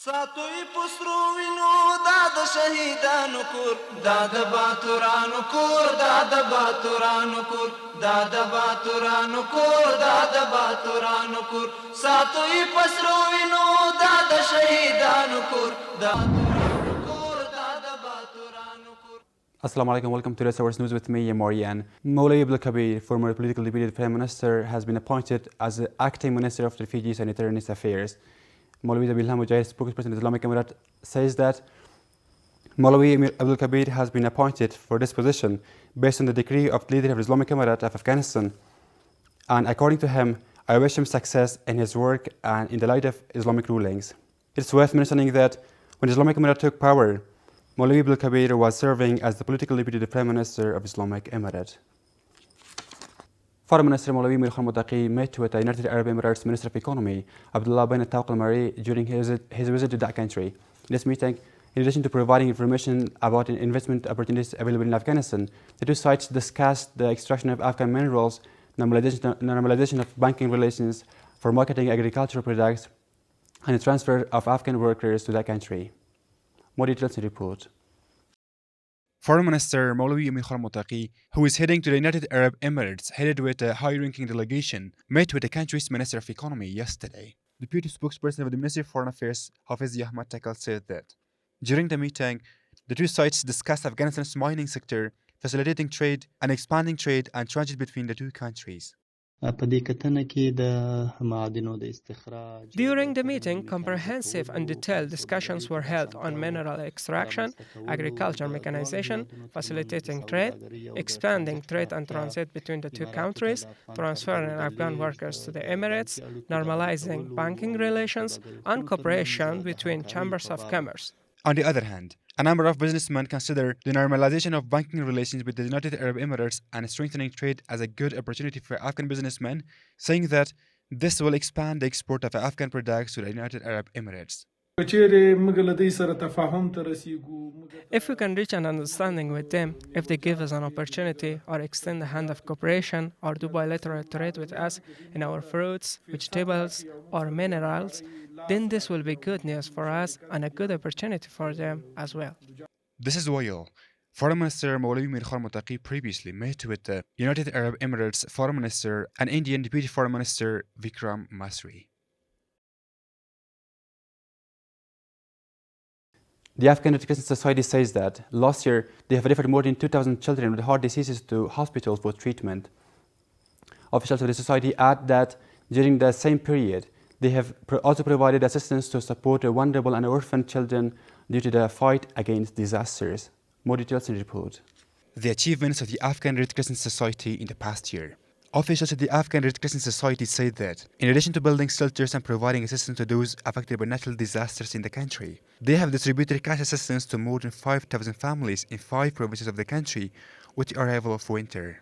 ساتوی پسرو وینو دا د شهیدانو کور دا د باتورانو کور دا د باتورانو کور دا د باتورانو کور دا د باتورانو کور ساتوی پسرو وینو دا د شهیدانو کور دا Assalamu alaikum, welcome to this hour's news with me, Marian. Maulay Abdul Kabir, former politically deputed Prime Minister, has been appointed as the acting Minister of Refugees and Internist Affairs. Maulay Abdul Mujahid, spokesperson of the Islamic Emirate, says that Maulay Abdul Kabir has been appointed for this position based on the decree of the leader of the Islamic Emirate of Afghanistan. And according to him, I wish him success in his work and in the light of Islamic rulings. It's worth mentioning that when the Islamic Emirate took power, Maulay Abdul Kabir was serving as the political deputy Prime Minister of Islamic Emirate. Foreign Minister Maulay Mir Khan Mutaqi met with the United Arab Emirates Minister of Economy, Abdullah bin Tawq al-Mari, during his visit to that country. In this meeting, in addition to providing information about investment opportunities available in Afghanistan, the two sides discussed the extraction of Afghan minerals, normalization of banking relations for marketing agricultural products, and the transfer of Afghan workers to that country. More details in the report. Foreign Minister Maulay Mir Khan Mutaqi, who is heading to the United Arab Emirates, headed with a high-ranking delegation, met with the country's Minister of Economy yesterday. Deputy spokesperson of the Ministry of Foreign Affairs, Hafiz Ahmad Takal, said that during the meeting, the two sides discussed Afghanistan's mining sector, facilitating trade and expanding trade and transit between the two countries. During the meeting, comprehensive and detailed discussions were held on mineral extraction, agriculture mechanization, facilitating trade, expanding trade and transit between the two countries, transferring Afghan workers to the Emirates, normalizing banking relations, and cooperation between chambers of commerce. On the other hand, a number of businessmen consider the normalization of banking relations with the United Arab Emirates and strengthening trade as a good opportunity for Afghan businessmen, saying that this will expand the export of Afghan products to the United Arab Emirates. If we can reach an understanding with them, if they give us an opportunity or extend the hand of cooperation or do bilateral trade with us in our fruits, vegetables, or minerals, then this will be good news for us and a good opportunity for them as well. This is while Foreign Minister Maulay Mir Khan Mutaqi previously met with the United Arab Emirates Foreign Minister and Indian Deputy Foreign Minister Vikram Masri. The Afghan Education Society says that last year they have referred more than 2,000 children with heart diseases to hospitals for treatment. Officials of the society add that during the same period, they have also provided assistance to support vulnerable and orphan children due to the fight against disasters. More details in the report. The achievements of the Afghan Red Crescent Society in the past year. Officials of the Afghan Red Crescent Society said that, in addition to building shelters and providing assistance to those affected by natural disasters in the country, they have distributed cash assistance to more than 5,000 families in 5 provinces of the country with the arrival of winter.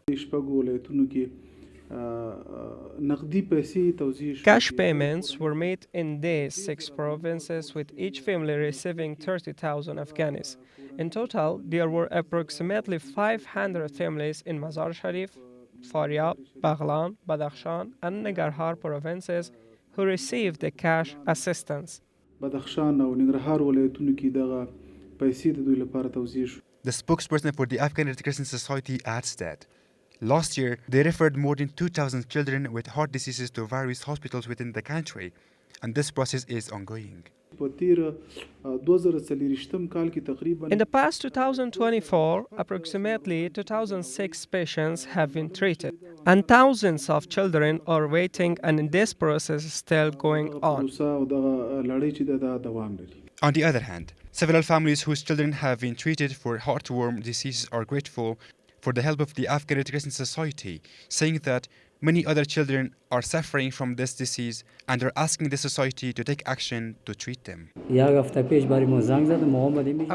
Cash payments were made in these 6 provinces, with each family receiving 30,000 Afghanis. In total, there were approximately 500 families in Mazar Sharif, Faryab, Baghlan, Badakhshan, and Nangarhar provinces who received the cash assistance. The spokesperson for the Afghan Red Crescent Society adds that last year they referred more than 2,000 children with heart diseases to various hospitals within the country, and this process is ongoing. In the past 2024, approximately 2,006 patients have been treated, and thousands of children are waiting, and this process is still going on. On the other hand, several families whose children have been treated for heartworm diseases are grateful for the help of the Afghan Red Crescent Society, saying that many other children are suffering from this disease and are asking the society to take action to treat them. A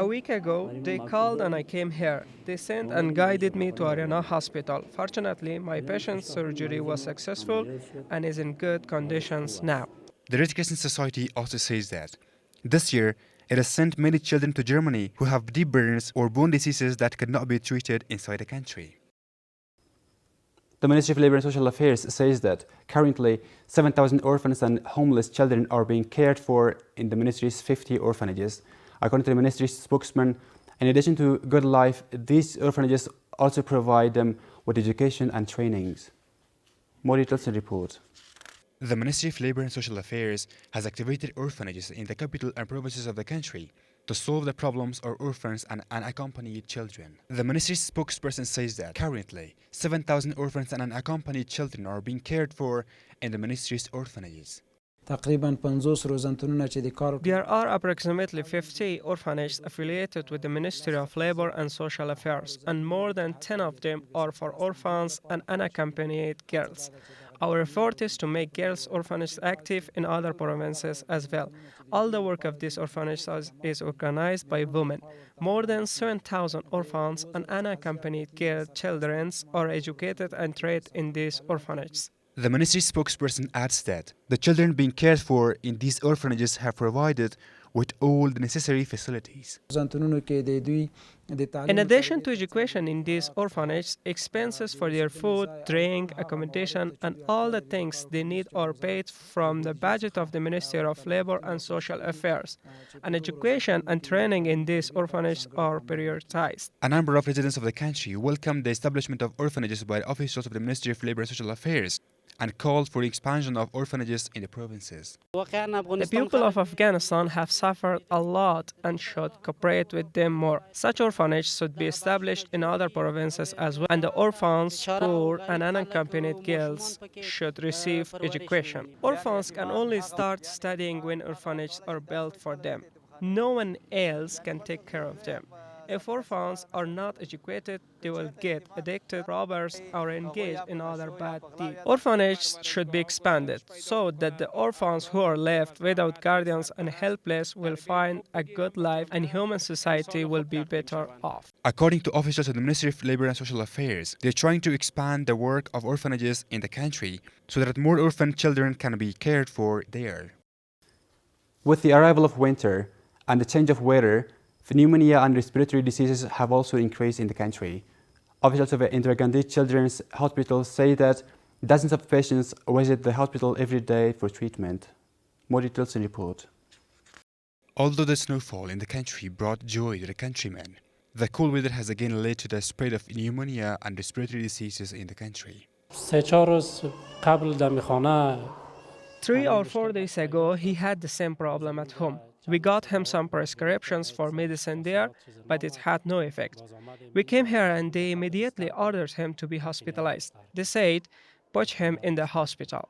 week ago, they called and I came here. They sent and guided me to Ariana Hospital. Fortunately, my patient's surgery was successful and is in good conditions now. The Red Crescent Society also says that this year, it has sent many children to Germany who have deep burns or bone diseases that could not be treated inside the country. The Ministry of Labour and Social Affairs says that currently 7,000 orphans and homeless children are being cared for in the ministry's 50 orphanages. According to the ministry's spokesman, in addition to good life, these orphanages also provide them with education and trainings. More details in the report. The Ministry of Labour and Social Affairs has activated orphanages in the capital and provinces of the country to solve the problems of orphans and unaccompanied children. The ministry's spokesperson says that currently 7,000 orphans and unaccompanied children are being cared for in the ministry's orphanages. There are approximately 50 orphanages affiliated with the Ministry of Labour and Social Affairs, and more than 10 of them are for orphans and unaccompanied girls. Our effort is to make girls' orphanages active in other provinces as well. All the work of these orphanages is organized by women. More than 7,000 orphans and unaccompanied children are educated and trained in these orphanages. The ministry spokesperson adds that the children being cared for in these orphanages have provided with all the necessary facilities. In addition to education in these orphanages, expenses for their food, drink, accommodation, and all the things they need are paid from the budget of the Ministry of Labour and Social Affairs. And education and training in these orphanages are prioritized. A number of residents of the country welcomed the establishment of orphanages by officials of the Ministry of Labour and Social Affairs and called for the expansion of orphanages in the provinces. The people of Afghanistan have suffered a lot and should cooperate with them more. Such orphanages should be established in other provinces as well, and the orphans, poor, and unaccompanied girls should receive education. Orphans can only start studying when orphanages are built for them. No one else can take care of them. If orphans are not educated, they will get addicted, robbers, or engaged in other bad deeds. Orphanages should be expanded so that the orphans who are left without guardians and helpless will find a good life and human society will be better off. According to officials of the Ministry of Labour and Social Affairs, they're trying to expand the work of orphanages in the country so that more orphan children can be cared for there. With the arrival of winter and the change of weather, pneumonia and respiratory diseases have also increased in the country. Officials of the Indira Gandhi Children's Hospital say that dozens of patients visit the hospital every day for treatment. More details in the report. Although the snowfall in the country brought joy to the countrymen, the cold weather has again led to the spread of pneumonia and respiratory diseases in the country. 3 or 4 days ago, he had the same problem at home. We got him some prescriptions for medicine there, but it had no effect. We came here and they immediately ordered him to be hospitalized. They said, put him in the hospital.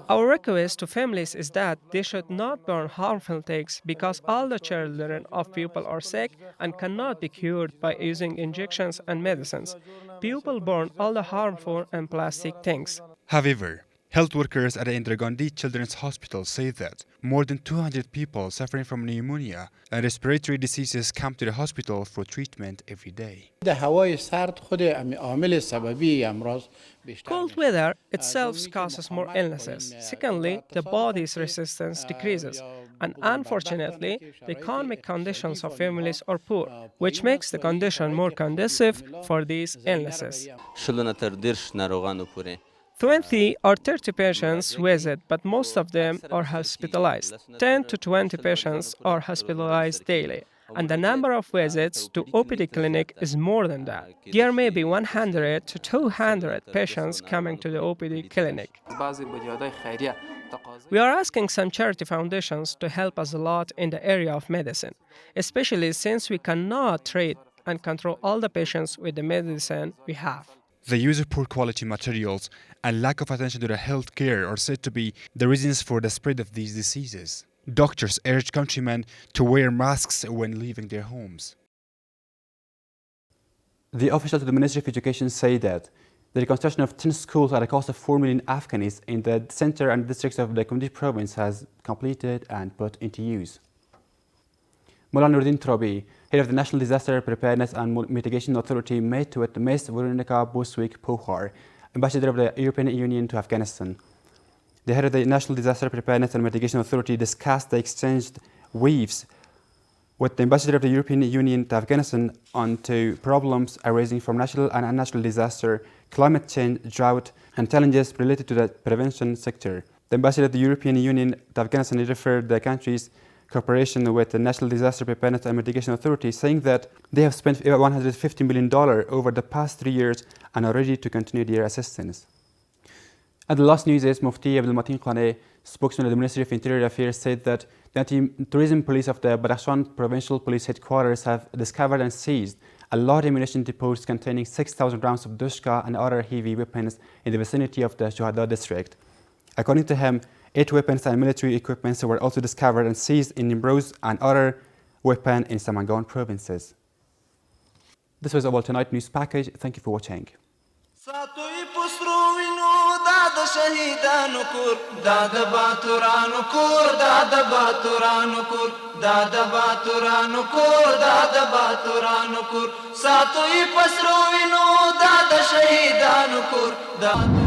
Our request to families is that they should not burn harmful things because all the children of people are sick and cannot be cured by using injections and medicines. People burn all the harmful and plastic things. However, health workers at the Indira Gandhi Children's Hospital say that more than 200 people suffering from pneumonia and respiratory diseases come to the hospital for treatment every day. Cold weather itself causes more illnesses. Secondly, the body's resistance decreases. And unfortunately, the economic conditions of families are poor, which makes the condition more conducive for these illnesses. 20 or 30 patients visit, but most of them are hospitalized. 10 to 20 patients are hospitalized daily, and the number of visits to OPD clinic is more than that. There may be 100 to 200 patients coming to the OPD clinic. We are asking some charity foundations to help us a lot in the area of medicine, especially since we cannot treat and control all the patients with the medicine we have. The use of poor quality materials and lack of attention to the health care are said to be the reasons for the spread of these diseases. Doctors urge countrymen to wear masks when leaving their homes. The officials of the Ministry of Education say that the reconstruction of 10 schools at a cost of 4 million Afghans in the center and districts of the Kunduz province has completed and put into use. Mullah Nuruddin Trabi, head of the National Disaster Preparedness and Mitigation Authority, met with Ms. Veronica Boswick-Pohar, Ambassador of the European Union to Afghanistan. The head of the National Disaster Preparedness and Mitigation Authority discussed the exchanged weaves with the ambassador of the European Union to Afghanistan onto problems arising from natural and unnatural disaster, climate change, drought, and challenges related to the prevention sector. The ambassador of the European Union to Afghanistan referred the country's cooperation with the National Disaster Preparedness and Mitigation Authority, saying that they have spent $150 million over the past 3 years and are ready to continue their assistance. And the last news is Mufti Abdul Mateen Khaneh, spokesman of the Ministry of Interior Affairs, said that the anti-tourism police of the Badakhshan Provincial Police Headquarters have discovered and seized a large ammunition depots containing 6,000 rounds of Dushka and other heavy weapons in the vicinity of the Shuhada district. According to him, 8 weapons and military equipment were also discovered and seized in Nimruz and other weapons in Samangan provinces. This was all tonight news package. Thank you for watching. شهیدانو کور دا د باتورانو کور دا د باتورانو کور دا د باتورانو کور دا د باتورانو کور ساتوي پسرو وینو دا د شهیدانو کور دا